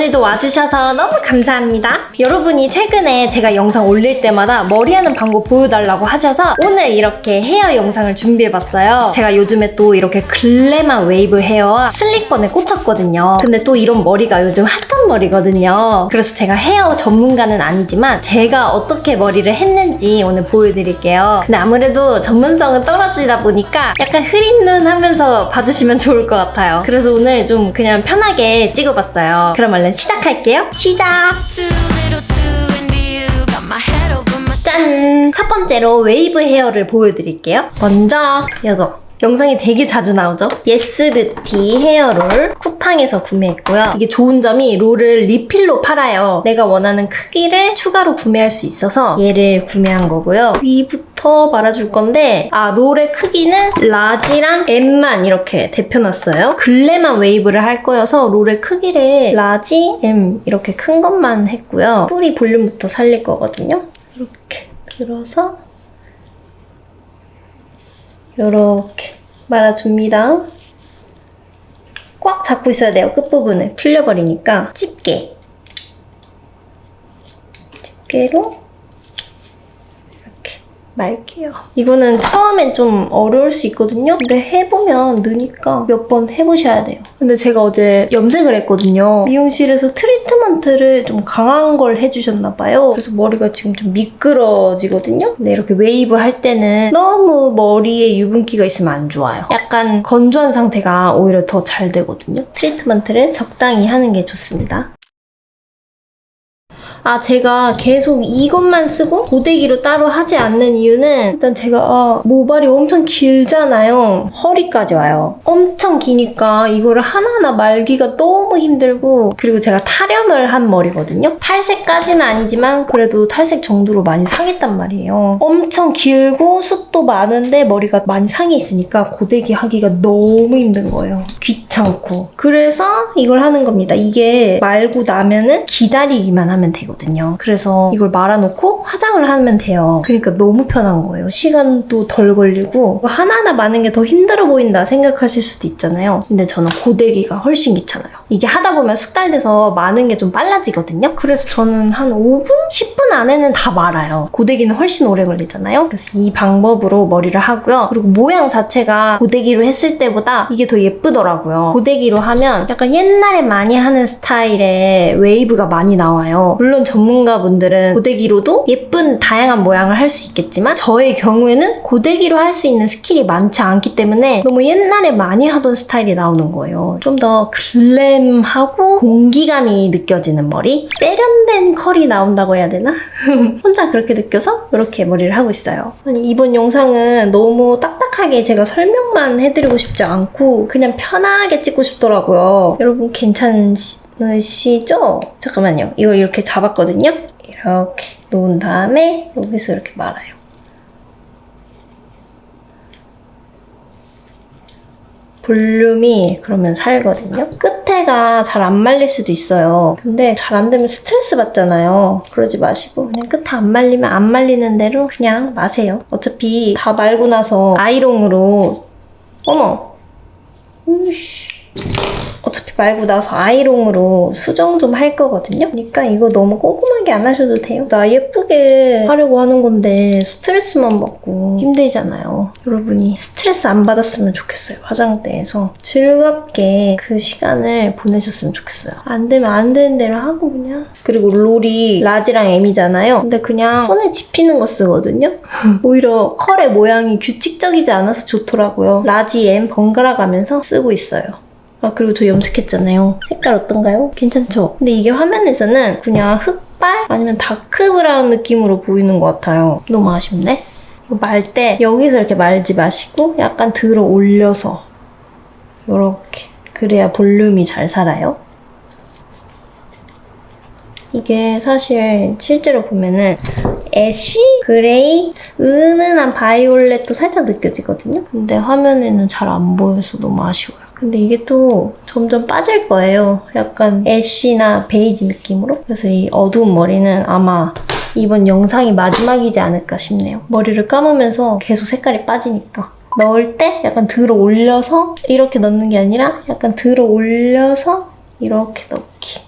오늘도 와주셔서 너무 감사합니다. 여러분이 최근에 제가 영상 올릴 때마다 머리하는 방법 보여달라고 하셔서 오늘 이렇게 헤어 영상을 준비해봤어요. 제가 요즘에 또 이렇게 글래만 웨이브 헤어와 슬릭번에 꽂혔거든요. 근데 또 이런 머리가 요즘 핫한 머리거든요. 그래서 제가 헤어 전문가는 아니지만 제가 어떻게 머리를 했는지 오늘 보여드릴게요. 근데 아무래도 전문성은 떨어지다 보니까 약간 흐린 눈 하면서 봐주시면 좋을 것 같아요. 그래서 오늘 좀 그냥 편하게 찍어봤어요. 그럼 얼른 시작할게요. 시작! 짠! 첫 번째로 웨이브 헤어를 보여드릴게요. 먼저 이거 영상이 되게 자주 나오죠? 예스뷰티 헤어롤 쿠팡에서 구매했고요. 이게 좋은 점이 롤을 리필로 팔아요. 내가 원하는 크기를 추가로 구매할 수 있어서 얘를 구매한 거고요. 위부터 말아줄 건데 롤의 크기는 라지랑 M만 이렇게 대표놨어요. 글래만 웨이브를 할 거여서 롤의 크기를 라지, M 이렇게 큰 것만 했고요. 뿌리 볼륨부터 살릴 거거든요. 이렇게 들어서 요렇게 말아줍니다. 꽉 잡고 있어야 돼요. 끝부분을 풀려버리니까 집게로 이렇게 말게요. 이거는 처음엔 좀 어려울 수 있거든요. 근데 해보면 느니까 몇 번 해보셔야 돼요. 근데 제가 어제 염색을 했거든요. 미용실에서 트리트먼트를 좀 강한 걸 해주셨나봐요. 그래서 머리가 지금 좀 미끄러지거든요. 근데 이렇게 웨이브 할 때는 너무 머리에 유분기가 있으면 안 좋아요. 약간 건조한 상태가 오히려 더 잘 되거든요. 트리트먼트를 적당히 하는 게 좋습니다. 제가 계속 이것만 쓰고 고데기로 따로 하지 않는 이유는 일단 제가 모발이 엄청 길잖아요. 허리까지 와요. 엄청 기니까 이거를 하나하나 말기가 너무 힘들고, 그리고 제가 탈염을 한 머리거든요. 탈색까지는 아니지만 그래도 탈색 정도로 많이 상했단 말이에요. 엄청 길고 숱도 많은데 머리가 많이 상해 있으니까 고데기 하기가 너무 힘든 거예요. 귀찮고. 그래서 이걸 하는 겁니다. 이게 말고 나면은 기다리기만 하면 되거든요. 그래서 이걸 말아놓고 화장을 하면 돼요. 그러니까 너무 편한 거예요. 시간도 덜 걸리고 하나하나 마는 게 더 힘들어 보인다 생각하실 수도 있잖아요. 근데 저는 고데기가 훨씬 귀찮아요. 이게 하다 보면 숙달돼서 마는 게 좀 빨라지거든요. 그래서 저는 한 5분? 10분 안에는 다 말아요. 고데기는 훨씬 오래 걸리잖아요. 그래서 이 방법으로 머리를 하고요. 그리고 모양 자체가 고데기로 했을 때보다 이게 더 예쁘더라고요. 고데기로 하면 약간 옛날에 많이 하는 스타일의 웨이브가 많이 나와요. 물론 전문가분들은 고데기로도 예쁜 다양한 모양을 할 수 있겠지만 저의 경우에는 고데기로 할 수 있는 스킬이 많지 않기 때문에 너무 옛날에 많이 하던 스타일이 나오는 거예요. 좀 더 글램하고 공기감이 느껴지는 머리? 세련된 컬이 나온다고 해야 되나? 혼자 그렇게 느껴서 이렇게 머리를 하고 있어요. 아니, 이번 영상은 너무 딱딱하게 제가 설명만 해드리고 싶지 않고 그냥 편하게 찍고 싶더라고요. 여러분 괜찮으시죠? 잠깐만요. 이걸 이렇게 잡았거든요? 이렇게 놓은 다음에 여기서 이렇게 말아요. 볼륨이 그러면 살거든요. 끝에가 잘 안 말릴 수도 있어요. 근데 잘 안 되면 스트레스 받잖아요. 그러지 마시고 그냥 끝에 안 말리면 안 말리는 대로 그냥 마세요. 어차피 다 말고 나서 아이롱으로 어차피 말고 나서 아이롱으로 수정 좀 할 거거든요. 그러니까 이거 너무 꼼꼼하게 안 하셔도 돼요. 나 예쁘게 하려고 하는 건데 스트레스만 받고 힘들잖아요. 여러분이 스트레스 안 받았으면 좋겠어요. 화장대에서 즐겁게 그 시간을 보내셨으면 좋겠어요. 안 되면 안 되는 대로 하고 그냥. 그리고 롤이 라지랑 M이잖아요. 근데 그냥 손에 집히는 거 쓰거든요. 오히려 컬의 모양이 규칙적이지 않아서 좋더라고요. 라지, M 번갈아 가면서 쓰고 있어요. 그리고 저 염색했잖아요. 색깔 어떤가요? 괜찮죠? 근데 이게 화면에서는 그냥 흑발? 아니면 다크 브라운 느낌으로 보이는 것 같아요. 너무 아쉽네. 말 때 여기서 이렇게 말지 마시고 약간 들어 올려서 이렇게. 그래야 볼륨이 잘 살아요. 이게 사실 실제로 보면은 애쉬, 그레이, 은은한 바이올렛도 살짝 느껴지거든요. 근데 화면에는 잘 안 보여서 너무 아쉬워요. 근데 이게 또 점점 빠질 거예요. 약간 애쉬나 베이지 느낌으로. 그래서 이 어두운 머리는 아마 이번 영상이 마지막이지 않을까 싶네요. 머리를 감으면서 계속 색깔이 빠지니까. 넣을 때 약간 들어 올려서 이렇게 넣는 게 아니라 약간 들어 올려서 이렇게 넣기.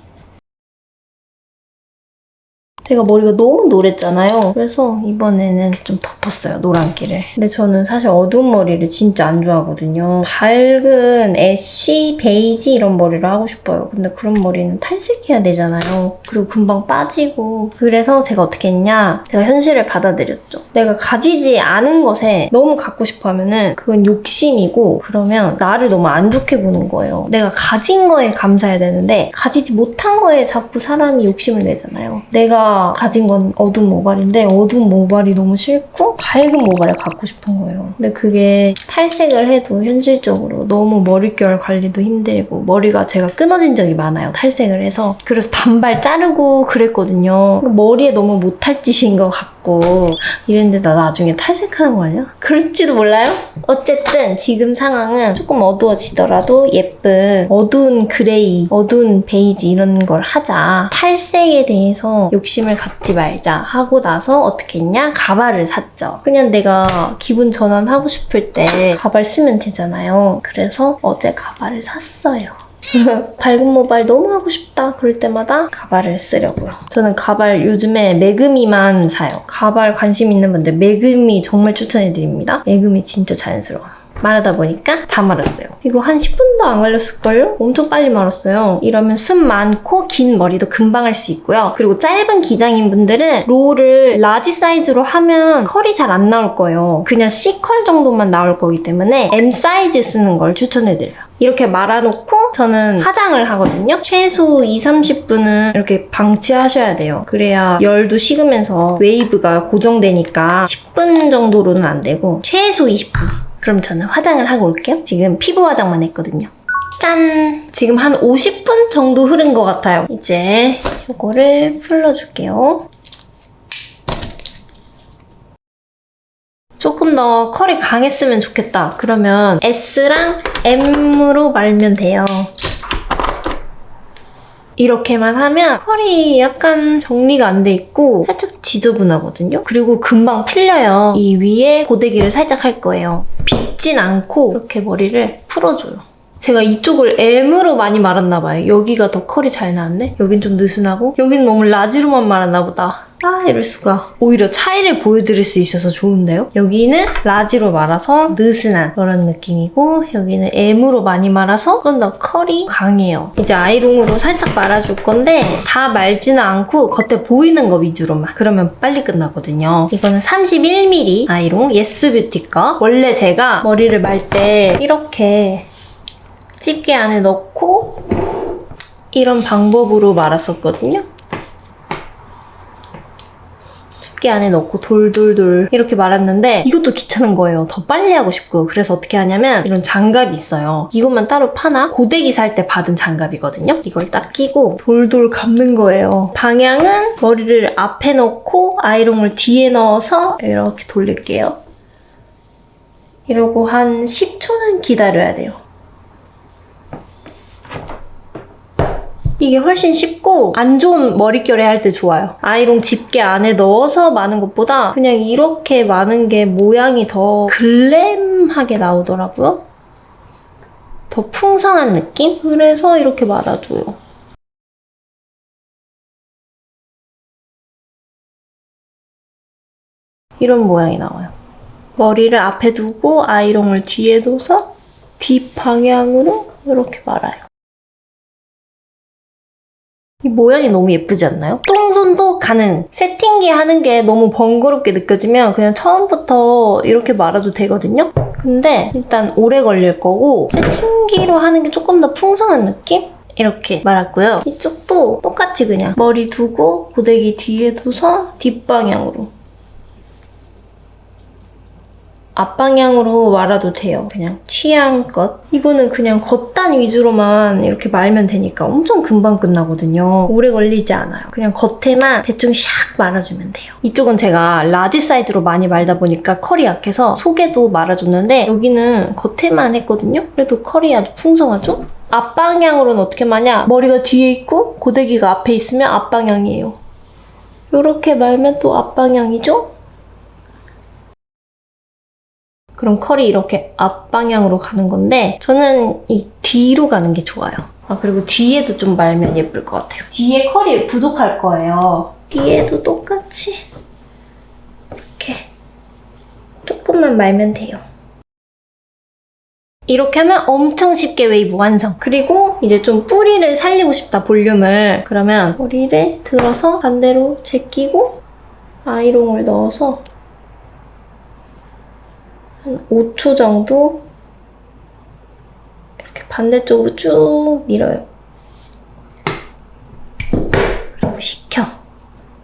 제가 머리가 너무 노랬잖아요. 그래서 이번에는 좀 덮었어요, 노란기를. 근데 저는 사실 어두운 머리를 진짜 안 좋아하거든요. 밝은 애쉬, 베이지 이런 머리를 하고 싶어요. 근데 그런 머리는 탈색해야 되잖아요. 그리고 금방 빠지고. 그래서 제가 어떻게 했냐? 제가 현실을 받아들였죠. 내가 가지지 않은 것에 너무 갖고 싶어 하면은 그건 욕심이고, 그러면 나를 너무 안 좋게 보는 거예요. 내가 가진 거에 감사해야 되는데 가지지 못한 거에 자꾸 사람이 욕심을 내잖아요. 내가 가진 건 어두운 모발인데 어두운 모발이 너무 싫고 밝은 모발을 갖고 싶은 거예요. 근데 그게 탈색을 해도 현실적으로 너무 머릿결 관리도 힘들고, 머리가 제가 끊어진 적이 많아요, 탈색을 해서. 그래서 단발 자르고 그랬거든요. 머리에 너무 못할 짓인 것 같고 이랬는데 나 나중에 탈색하는 거 아니야? 그럴지도 몰라요? 어쨌든 지금 상황은 조금 어두워지더라도 예쁜 어두운 그레이, 어두운 베이지 이런 걸 하자. 탈색에 대해서 욕심을 갖지 말자 하고 나서 어떻게 했냐? 가발을 샀죠. 그냥 내가 기분 전환하고 싶을 때 가발 쓰면 되잖아요. 그래서 어제 가발을 샀어요. 밝은 모발 너무 하고 싶다 그럴 때마다 가발을 쓰려고요. 저는 가발 요즘에 매그미만 사요. 가발 관심 있는 분들 매그미 정말 추천해드립니다. 매그미 진짜 자연스러워요. 말하다 보니까 다 말았어요. 이거 한 10분도 안 걸렸을걸요? 엄청 빨리 말았어요. 이러면 숱 많고 긴 머리도 금방 할 수 있고요. 그리고 짧은 기장인 분들은 롤을 라지 사이즈로 하면 컬이 잘 안 나올 거예요. 그냥 C컬 정도만 나올 거기 때문에 M 사이즈 쓰는 걸 추천해드려요. 이렇게 말아놓고 저는 화장을 하거든요. 최소 2-30분은 이렇게 방치하셔야 돼요. 그래야 열도 식으면서 웨이브가 고정되니까 10분 정도로는 안 되고 최소 20분. 그럼 저는 화장을 하고 올게요. 지금 피부 화장만 했거든요. 짠! 지금 한 50분 정도 흐른 것 같아요. 이제 이거를 풀러줄게요. 조금 더 컬이 강했으면 좋겠다. 그러면 S랑 M으로 말면 돼요. 이렇게만 하면 컬이 약간 정리가 안 돼 있고 살짝 지저분하거든요. 그리고 금방 풀려요. 이 위에 고데기를 살짝 할 거예요. 빗진 않고 이렇게 머리를 풀어줘요. 제가 이쪽을 M으로 많이 말았나 봐요. 여기가 더 컬이 잘 나왔네? 여긴 좀 느슨하고 여긴 너무 라지로만 말았나 보다. 아, 이럴 수가. 오히려 차이를 보여드릴 수 있어서 좋은데요? 여기는 라지로 말아서 느슨한 그런 느낌이고, 여기는 M으로 많이 말아서 좀 더 컬이 강해요. 이제 아이롱으로 살짝 말아줄 건데 다 말지는 않고 겉에 보이는 거 위주로만. 그러면 빨리 끝나거든요. 이거는 31mm 아이롱 예스뷰티 거. 원래 제가 머리를 말 때 이렇게 집게 안에 넣고 이런 방법으로 말았었거든요. 집게 안에 넣고 돌돌돌 이렇게 말았는데 이것도 귀찮은 거예요. 더 빨리 하고 싶고. 그래서 어떻게 하냐면 이런 장갑이 있어요. 이것만 따로 파나? 고데기 살 때 받은 장갑이거든요. 이걸 딱 끼고 돌돌 감는 거예요. 방향은 머리를 앞에 넣고 아이롱을 뒤에 넣어서 이렇게 돌릴게요. 이러고 한 10초는 기다려야 돼요. 이게 훨씬 쉽고 안 좋은 머릿결에 할 때 좋아요. 아이롱 집게 안에 넣어서 마는 것보다 그냥 이렇게 마는 게 모양이 더 글램하게 나오더라고요. 더 풍성한 느낌? 그래서 이렇게 말아줘요. 이런 모양이 나와요. 머리를 앞에 두고 아이롱을 뒤에 둬서 뒷방향으로 이렇게 말아요. 이 모양이 너무 예쁘지 않나요? 똥손도 가능! 세팅기 하는 게 너무 번거롭게 느껴지면 그냥 처음부터 이렇게 말아도 되거든요? 근데 일단 오래 걸릴 거고 세팅기로 하는 게 조금 더 풍성한 느낌? 이렇게 말았고요. 이쪽도 똑같이 그냥 머리 두고 고데기 뒤에 둬서 뒷방향으로 앞방향으로 말아도 돼요. 그냥 취향껏. 이거는 그냥 겉단 위주로만 이렇게 말면 되니까 엄청 금방 끝나거든요. 오래 걸리지 않아요. 그냥 겉에만 대충 샥 말아주면 돼요. 이쪽은 제가 라지 사이즈로 많이 말다 보니까 컬이 약해서 속에도 말아줬는데 여기는 겉에만 했거든요. 그래도 컬이 아주 풍성하죠? 앞방향으로는 어떻게 마냐? 머리가 뒤에 있고 고데기가 앞에 있으면 앞방향이에요. 이렇게 말면 또 앞방향이죠? 그럼 컬이 이렇게 앞방향으로 가는 건데 저는 이 뒤로 가는 게 좋아요. 아, 그리고 뒤에도 좀 말면 예쁠 것 같아요. 뒤에 컬이 부족할 거예요. 여기에도 똑같이 이렇게 조금만 말면 돼요. 이렇게 하면 엄청 쉽게 웨이브 완성. 그리고 이제 좀 뿌리를 살리고 싶다, 볼륨을. 그러면 뿌리를 들어서 반대로 제끼고 아이롱을 넣어서 한 5초 정도 이렇게 반대쪽으로 쭉 밀어요. 그리고 식혀.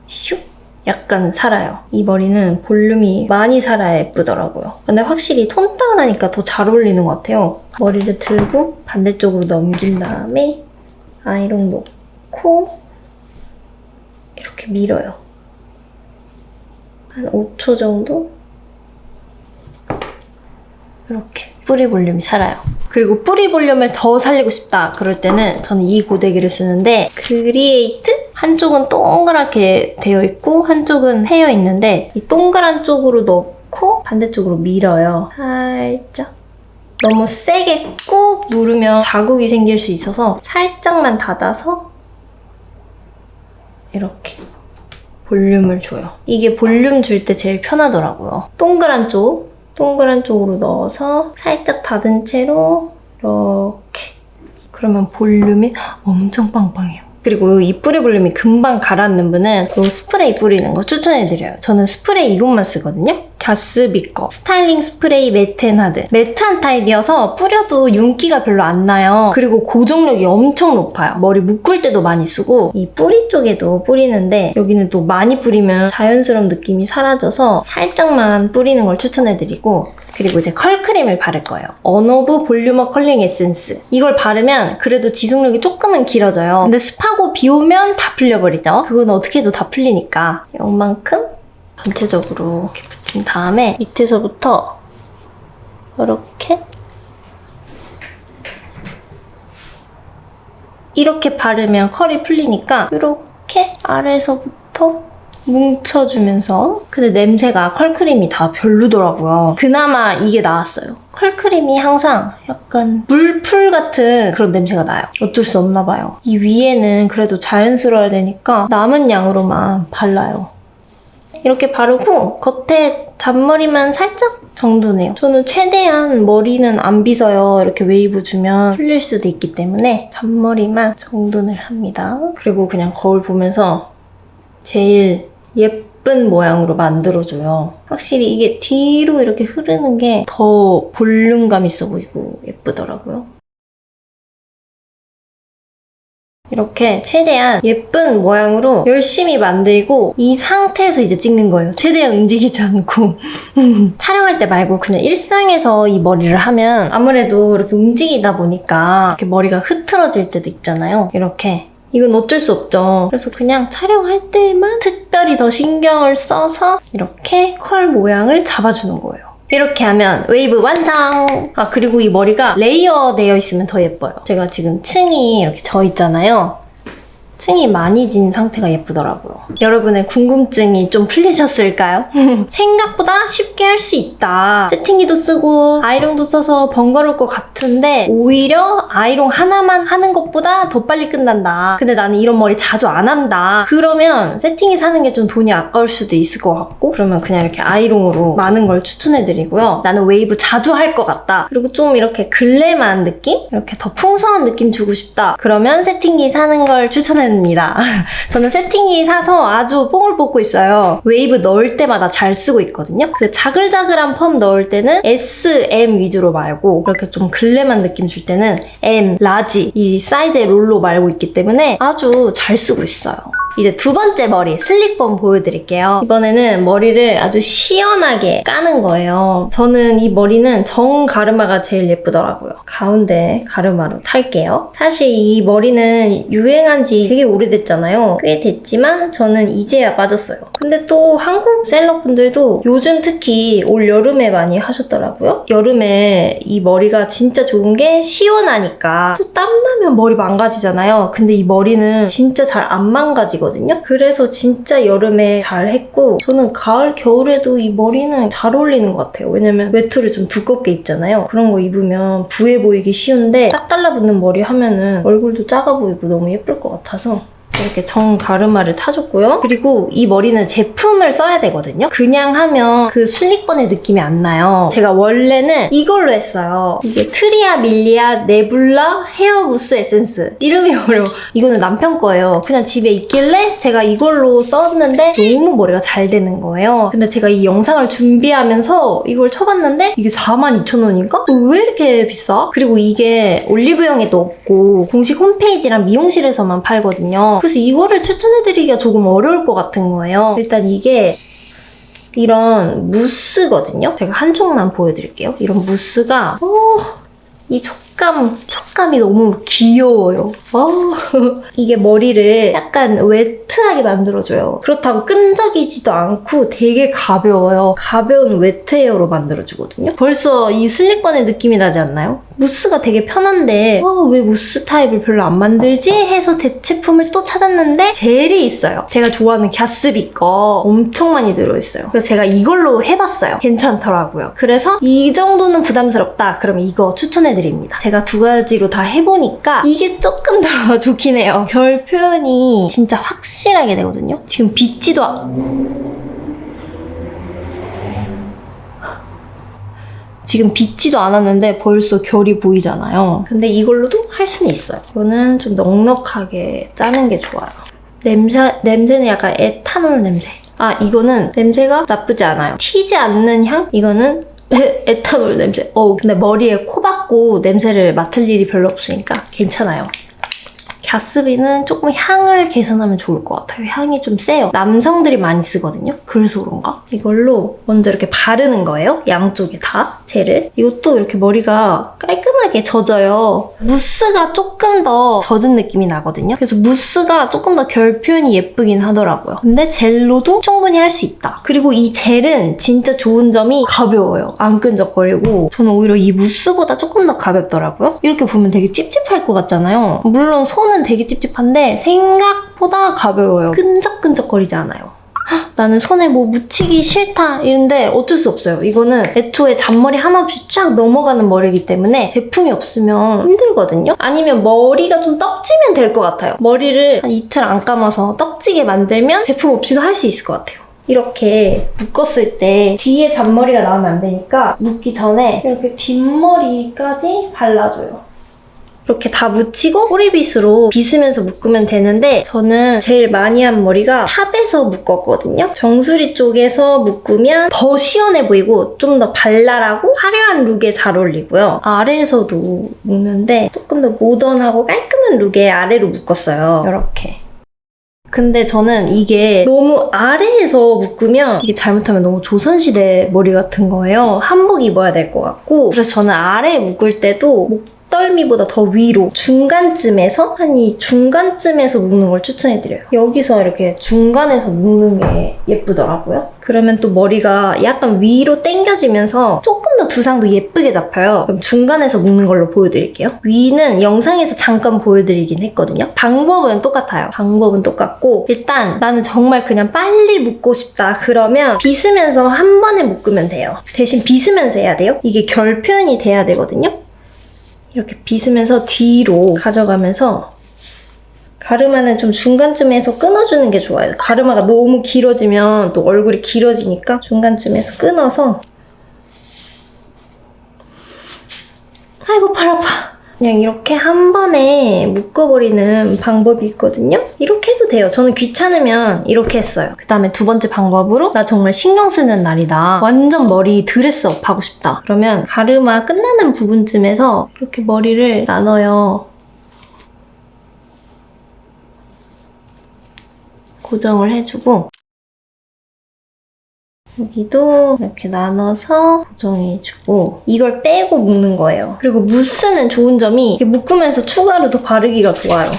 슉! 약간 살아요. 이 머리는 볼륨이 많이 살아야 예쁘더라고요. 근데 확실히 톤 다운하니까 더 잘 어울리는 것 같아요. 머리를 들고 반대쪽으로 넘긴 다음에 아이롱 놓고 이렇게 밀어요. 한 5초 정도? 이렇게 뿌리 볼륨이 살아요. 그리고 뿌리 볼륨을 더 살리고 싶다 그럴 때는 저는 이 고데기를 쓰는데 크리에이트? 한쪽은 동그랗게 되어 있고 한쪽은 패여 있는데 이 동그란 쪽으로 넣고 반대쪽으로 밀어요. 살짝. 너무 세게 꾹 누르면 자국이 생길 수 있어서 살짝만 닫아서 이렇게 볼륨을 줘요. 이게 볼륨 줄 때 제일 편하더라고요. 동그란 쪽으로 넣어서 살짝 닫은 채로 이렇게. 그러면 볼륨이 엄청 빵빵해요. 그리고 이 뿌리 볼륨이 금방 가라앉는 분은 이 스프레이 뿌리는 거 추천해드려요. 저는 스프레이 이것만 쓰거든요. 가스비 거 스타일링 스프레이 매트앤하드. 매트한 타입이어서 뿌려도 윤기가 별로 안 나요. 그리고 고정력이 엄청 높아요. 머리 묶을 때도 많이 쓰고 이 뿌리 쪽에도 뿌리는데 여기는 또 많이 뿌리면 자연스러운 느낌이 사라져서 살짝만 뿌리는 걸 추천해드리고 그리고 이제 컬크림을 바를 거예요. 언어브 볼륨어 컬링 에센스. 이걸 바르면 그래도 지속력이 조금은 길어져요. 근데 습하고 비 오면 다 풀려버리죠. 그건 어떻게 해도 다 풀리니까 이만큼 전체적으로 이렇게 붙인 다음에 밑에서부터 이렇게 바르면 컬이 풀리니까 이렇게 아래서부터 뭉쳐주면서. 근데 냄새가 컬크림이 다 별로더라고요. 그나마 이게 나았어요. 컬크림이 항상 약간 물풀 같은 그런 냄새가 나요. 어쩔 수 없나 봐요. 이 위에는 그래도 자연스러워야 되니까 남은 양으로만 발라요. 이렇게 바르고 겉에 잔머리만 살짝 정도네요. 저는 최대한 머리는 안 빗어요. 이렇게 웨이브 주면 풀릴 수도 있기 때문에 잔머리만 정돈을 합니다. 그리고 그냥 거울 보면서 제일 예쁜 모양으로 만들어줘요. 확실히 이게 뒤로 이렇게 흐르는 게 더 볼륨감 있어 보이고 예쁘더라고요. 이렇게 최대한 예쁜 모양으로 열심히 만들고 이 상태에서 이제 찍는 거예요. 최대한 움직이지 않고. 촬영할 때 말고 그냥 일상에서 이 머리를 하면 아무래도 이렇게 움직이다 보니까 이렇게 머리가 흐트러질 때도 있잖아요. 이렇게. 이건 어쩔 수 없죠. 그래서 그냥 촬영할 때만 특별히 더 신경을 써서 이렇게 컬 모양을 잡아주는 거예요. 이렇게 하면 웨이브 완성! 아, 그리고 이 머리가 레이어 되어 있으면 더 예뻐요. 제가 지금 층이 이렇게 져 있잖아요. 층이 많이 진 상태가 예쁘더라고요. 여러분의 궁금증이 좀 풀리셨을까요? 생각보다 쉽게 할 수 있다. 세팅기도 쓰고 아이롱도 써서 번거로울 것 같은데 오히려 아이롱 하나만 하는 것보다 더 빨리 끝난다. 근데 나는 이런 머리 자주 안 한다. 그러면 세팅기 사는 게 좀 돈이 아까울 수도 있을 것 같고 그러면 그냥 이렇게 아이롱으로 많은 걸 추천해드리고요. 나는 웨이브 자주 할 것 같다. 그리고 좀 이렇게 글래만 느낌? 이렇게 더 풍성한 느낌 주고 싶다. 그러면 세팅기 사는 걸 추천해드립니다. 저는 세팅기 사서 아주 뽕을 뽑고 있어요. 웨이브 넣을 때마다 잘 쓰고 있거든요. 그 자글자글한 펌 넣을 때는 S, M 위주로 말고 그렇게 좀 글래만 느낌 줄 때는 M, 라지 이 사이즈의 롤로 말고 있기 때문에 아주 잘 쓰고 있어요. 이제 두 번째 머리 슬릭범 보여드릴게요. 이번에는 머리를 아주 시원하게 까는 거예요. 저는 이 머리는 정 가르마가 제일 예쁘더라고요. 가운데 가르마로 탈게요. 사실 이 머리는 유행한 지 되게 오래됐잖아요. 꽤 됐지만 저는 이제야 빠졌어요. 근데 또 한국 셀럽분들도 요즘 특히 올 여름에 많이 하셨더라고요. 여름에 이 머리가 진짜 좋은 게 시원하니까 또 땀나면 머리 망가지잖아요. 근데 이 머리는 진짜 잘 안 망가지거든요. 그래서 진짜 여름에 잘 했고 저는 가을, 겨울에도 이 머리는 잘 어울리는 것 같아요. 왜냐면 외투를 좀 두껍게 입잖아요. 그런 거 입으면 부해 보이기 쉬운데 딱 달라붙는 머리 하면은 얼굴도 작아 보이고 너무 예쁠 것 같아서 이렇게 정 가르마를 타줬고요. 그리고 이 머리는 제품을 써야 되거든요. 그냥 하면 그 슬릭번의 느낌이 안 나요. 제가 원래는 이걸로 했어요. 이게 트리아 밀리아 네블라 헤어 무스 에센스. 이름이 어려워. 이거는 남편 거예요. 그냥 집에 있길래 제가 이걸로 썼는데 너무 머리가 잘 되는 거예요. 근데 제가 이 영상을 준비하면서 이걸 쳐봤는데 이게 42,000원인가? 왜 이렇게 비싸? 그리고 이게 올리브영에도 없고 공식 홈페이지랑 미용실에서만 팔거든요. 그래서 이거를 추천해드리기가 조금 어려울 것 같은 거예요. 일단 이게 이런 무스거든요. 제가 한쪽만 보여드릴게요. 이런 무스가 이 촉감이 너무 귀여워요. 이게 머리를 약간 웨트하게 만들어줘요. 그렇다고 끈적이지도 않고 되게 가벼워요. 가벼운 웨트 헤어로 만들어주거든요. 벌써 이 슬릭번의 느낌이 나지 않나요? 무스가 되게 편한데 왜 무스 타입을 별로 안 만들지? 해서 대체품을 또 찾았는데 젤이 있어요. 제가 좋아하는 갸스비 거 엄청 많이 들어있어요. 그래서 제가 이걸로 해봤어요. 괜찮더라고요. 그래서 이 정도는 부담스럽다. 그럼 이거 추천해드립니다. 제가 두 가지로 다 해보니까 이게 조금 더 좋긴 해요. 결 표현이 진짜 확실하게 되거든요. 지금 빗지도 않았는데 벌써 결이 보이잖아요. 근데 이걸로도 할 수는 있어요. 이거는 좀 넉넉하게 짜는 게 좋아요. 냄새는 약간 에탄올 냄새. 이거는 냄새가 나쁘지 않아요. 튀지 않는 향? 이거는 에탄올 냄새. 근데 머리에 코 박고 냄새를 맡을 일이 별로 없으니까 괜찮아요. 갸스비는 조금 향을 개선하면 좋을 것 같아요. 향이 좀 세요. 남성들이 많이 쓰거든요. 그래서 그런가? 이걸로 먼저 이렇게 바르는 거예요. 양쪽에 다 젤을. 이것도 이렇게 머리가 깔끔하게 젖어요. 무스가 조금 더 젖은 느낌이 나거든요. 그래서 무스가 조금 더 결 표현이 예쁘긴 하더라고요. 근데 젤로도 충분히 할 수 있다. 그리고 이 젤은 진짜 좋은 점이 가벼워요. 안 끈적거리고. 저는 오히려 이 무스보다 조금 더 가볍더라고요. 이렇게 보면 되게 찝찝할 것 같잖아요. 물론 손은 되게 찝찝한데 생각보다 가벼워요. 끈적끈적거리지 않아요. 나는 손에 뭐 묻히기 싫다 이런데 어쩔 수 없어요. 이거는 애초에 잔머리 하나 없이 쫙 넘어가는 머리이기 때문에 제품이 없으면 힘들거든요. 아니면 머리가 좀 떡지면 될 것 같아요. 머리를 한 이틀 안 감아서 떡지게 만들면 제품 없이도 할 수 있을 것 같아요. 이렇게 묶었을 때 뒤에 잔머리가 나오면 안 되니까 묶기 전에 이렇게 뒷머리까지 발라줘요. 이렇게 다 묻히고 꼬리빗으로 빗으면서 묶으면 되는데 저는 제일 많이 한 머리가 탑에서 묶었거든요. 정수리 쪽에서 묶으면 더 시원해 보이고 좀 더 발랄하고 화려한 룩에 잘 어울리고요. 아래에서도 묶는데 조금 더 모던하고 깔끔한 룩에 아래로 묶었어요. 이렇게. 근데 저는 이게 너무 아래에서 묶으면 이게 잘못하면 너무 조선시대 머리 같은 거예요. 한복 입어야 될 것 같고 그래서 저는 아래에 묶을 때도 목덜미보다 더 위로 중간쯤에서 한 이 중간쯤에서 묶는 걸 추천해드려요. 여기서 이렇게 중간에서 묶는 게 예쁘더라고요. 그러면 또 머리가 약간 위로 당겨지면서 조금 더 두상도 예쁘게 잡혀요. 그럼 중간에서 묶는 걸로 보여드릴게요. 위는 영상에서 잠깐 보여드리긴 했거든요. 방법은 똑같아요. 방법은 똑같고 일단 나는 정말 그냥 빨리 묶고 싶다 그러면 빗으면서 한 번에 묶으면 돼요. 대신 빗으면서 해야 돼요. 이게 결 표현이 돼야 되거든요. 이렇게 빗으면서 뒤로 가져가면서 가르마는 좀 중간쯤에서 끊어주는 게 좋아요. 가르마가 너무 길어지면 또 얼굴이 길어지니까 중간쯤에서 끊어서 아이고 팔 아파. 그냥 이렇게 한 번에 묶어버리는 방법이 있거든요. 이렇게 해도 돼요. 저는 귀찮으면 이렇게 했어요. 그 다음에 두 번째 방법으로 나 정말 신경 쓰는 날이다. 완전 머리 드레스업 하고 싶다. 그러면 가르마 끝나는 부분쯤에서 이렇게 머리를 나눠요. 고정을 해주고 여기도 이렇게 나눠서 고정해주고 이걸 빼고 묶는 거예요. 그리고 무스는 좋은 점이 이렇게 묶으면서 추가로 더 바르기가 좋아요.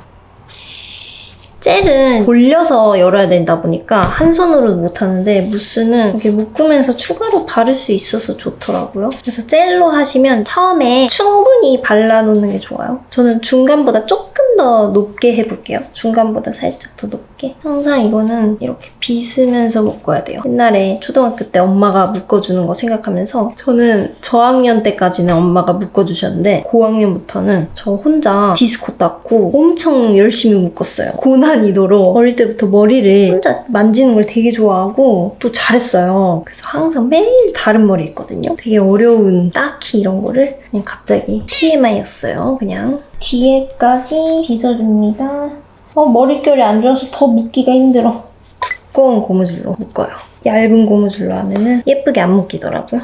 젤은 돌려서 열어야 된다 보니까 한 손으로도 못하는데 무스는 이렇게 묶으면서 추가로 바를 수 있어서 좋더라고요. 그래서 젤로 하시면 처음에 충분히 발라놓는 게 좋아요. 저는 중간보다 조금 더 높게 해볼게요. 중간보다 살짝 더 높게. 항상 이거는 이렇게 빗으면서 묶어야 돼요. 옛날에 초등학교 때 엄마가 묶어주는 거 생각하면서 저는 저학년 때까지는 엄마가 묶어주셨는데 고학년부터는 저 혼자 디스코 닦고 엄청 열심히 묶었어요. 고난이도. 난이도로 어릴 때부터 머리를 혼자 만지는 걸 되게 좋아하고 또 잘했어요. 그래서 항상 매일 다른 머리 했거든요. 되게 어려운 딱히 이런 거를 그냥 갑자기 TMI였어요. 그냥 뒤에까지 빗어줍니다. 머릿결이 안 좋아서 더 묶기가 힘들어. 두꺼운 고무줄로 묶어요. 얇은 고무줄로 하면은 예쁘게 안 묶이더라고요.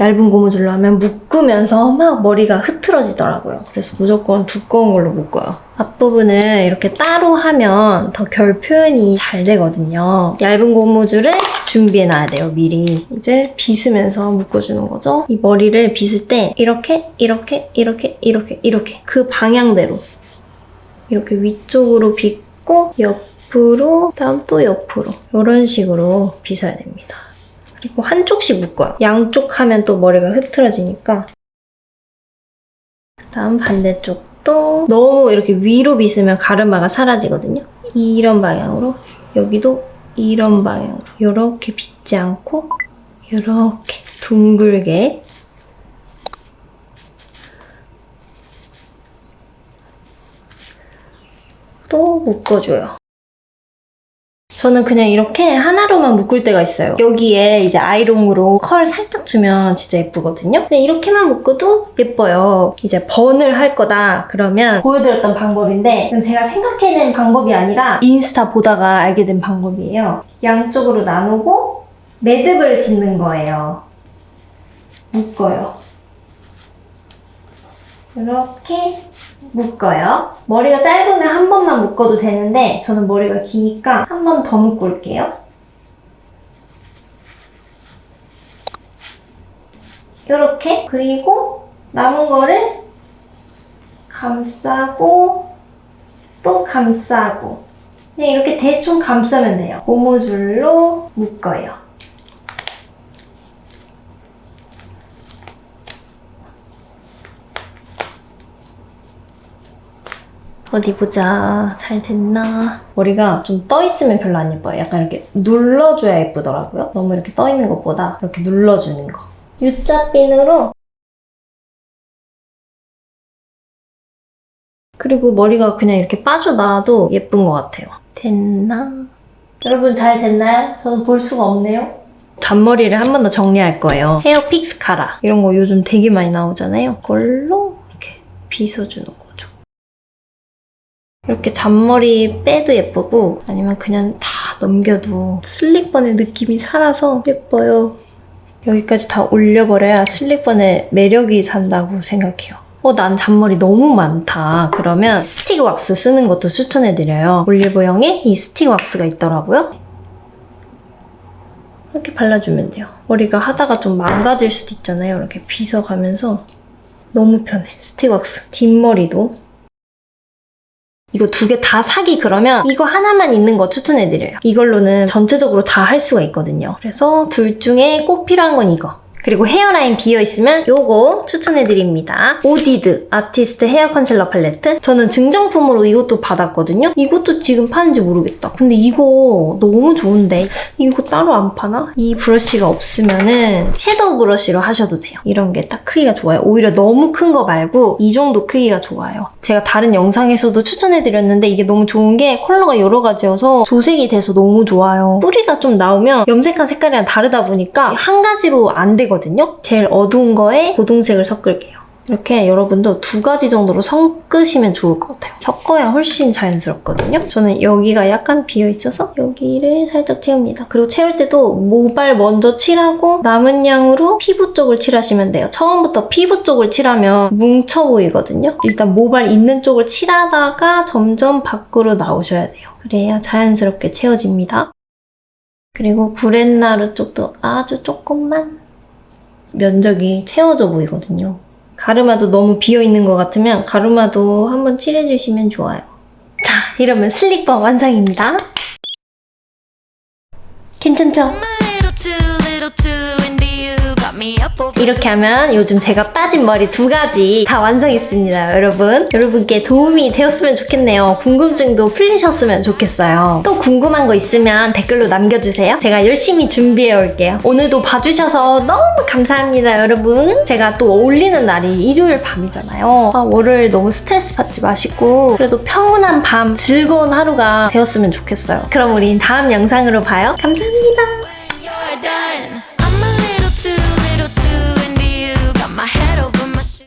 얇은 고무줄로 하면 묶으면서 막 머리가 흐트러지더라고요. 그래서 무조건 두꺼운 걸로 묶어요. 앞부분을 이렇게 따로 하면 더 결 표현이 잘 되거든요. 얇은 고무줄을 준비해놔야 돼요, 미리. 이제 빗으면서 묶어주는 거죠. 이 머리를 빗을 때 이렇게 그 방향대로 이렇게 위쪽으로 빗고 옆으로, 다음 또 옆으로 이런 식으로 빗어야 됩니다. 그리고 한쪽씩 묶어요. 양쪽 하면 또 머리가 흐트러지니까. 다음 반대쪽도 너무 이렇게 위로 빗으면 가르마가 사라지거든요. 이런 방향으로, 여기도 이런 방향으로 이렇게 빗지 않고 이렇게 둥글게 또 묶어줘요. 저는 그냥 이렇게 하나로만 묶을 때가 있어요. 여기에 이제 아이롱으로 컬 살짝 주면 진짜 예쁘거든요. 근데 이렇게만 묶어도 예뻐요. 이제 번을 할 거다 그러면 보여드렸던 방법인데 이건 제가 생각해낸 방법이 아니라 인스타 보다가 알게 된 방법이에요. 양쪽으로 나누고 매듭을 짓는 거예요. 묶어요. 이렇게 묶어요. 머리가 짧으면 한 번만 묶어도 되는데 저는 머리가 기니까 한 번 더 묶고 올게요. 이렇게. 그리고 남은 거를 감싸고 또 감싸고 그냥 이렇게 대충 감싸면 돼요. 고무줄로 묶어요. 어디 보자. 잘 됐나? 머리가 좀 떠있으면 별로 안 예뻐요. 약간 이렇게 눌러줘야 예쁘더라고요. 너무 이렇게 떠있는 것보다 이렇게 눌러주는 거. U자핀으로. 그리고 머리가 그냥 이렇게 빠져나와도 예쁜 것 같아요. 됐나? 여러분 잘 됐나요? 저는 볼 수가 없네요. 잔머리를 한 번 더 정리할 거예요. 헤어 픽스 카라. 이런 거 요즘 되게 많이 나오잖아요. 그걸로 이렇게 빗어주는 거죠. 이렇게 잔머리 빼도 예쁘고 아니면 그냥 다 넘겨도 슬릭번의 느낌이 살아서 예뻐요. 여기까지 다 올려버려야 슬릭번의 매력이 산다고 생각해요. 난 잔머리 너무 많다. 그러면 스틱 왁스 쓰는 것도 추천해드려요. 올리브영에 이 스틱 왁스가 있더라고요. 이렇게 발라주면 돼요. 머리가 하다가 좀 망가질 수도 있잖아요. 이렇게 빗어가면서 너무 편해. 스틱 왁스. 뒷머리도. 이거 두 개 다 사기 그러면 이거 하나만 있는 거 추천해드려요. 이걸로는 전체적으로 다 할 수가 있거든요. 그래서 둘 중에 꼭 필요한 건 이거. 그리고 헤어라인 비어있으면 요거 추천해드립니다. 오디드 아티스트 헤어 컨실러 팔레트. 저는 증정품으로 이것도 받았거든요. 이것도 지금 파는지 모르겠다. 근데 이거 너무 좋은데 이거 따로 안 파나? 이 브러쉬가 없으면은 섀도우 브러쉬로 하셔도 돼요. 이런 게 딱 크기가 좋아요. 오히려 너무 큰 거 말고 이 정도 크기가 좋아요. 제가 다른 영상에서도 추천해드렸는데 이게 너무 좋은 게 컬러가 여러 가지여서 조색이 돼서 너무 좋아요. 뿌리가 좀 나오면 염색한 색깔이랑 다르다 보니까 한 가지로 안 되거든요. 제일 어두운 거에 고동색을 섞을게요. 이렇게 여러분도 2가지 정도로 섞으시면 좋을 것 같아요. 섞어야 훨씬 자연스럽거든요. 저는 여기가 약간 비어있어서 여기를 살짝 채웁니다. 그리고 채울 때도 모발 먼저 칠하고 남은 양으로 피부 쪽을 칠하시면 돼요. 처음부터 피부 쪽을 칠하면 뭉쳐 보이거든요. 일단 모발 있는 쪽을 칠하다가 점점 밖으로 나오셔야 돼요. 그래야 자연스럽게 채워집니다. 그리고 구렛나루 쪽도 아주 조금만 면적이 채워져 보이거든요. 가르마도 너무 비어있는 것 같으면 가르마도 한번 칠해주시면 좋아요. 자, 이러면 슬릭번 완성입니다. 괜찮죠? little too into you. Got me up over. 이렇게 하면 요즘 제가 빠진 머리 2가지 다 완성했습니다, 여러분. 여러분께 도움이 되었으면 좋겠네요. 궁금증도 풀리셨으면 좋겠어요. 또 궁금한 거 있으면 댓글로 남겨주세요. 제가 열심히 준비해 올게요. 오늘도 봐주셔서 너무 감사합니다, 여러분. 제가 또 올리는 날이 일요일 밤이잖아요. 월요일 너무 스트레스 받지 마시고 그래도 평온한 밤, 즐거운 하루가 되었으면 좋겠어요. 그럼 우린 다음 영상으로 봐요. 감사합니다.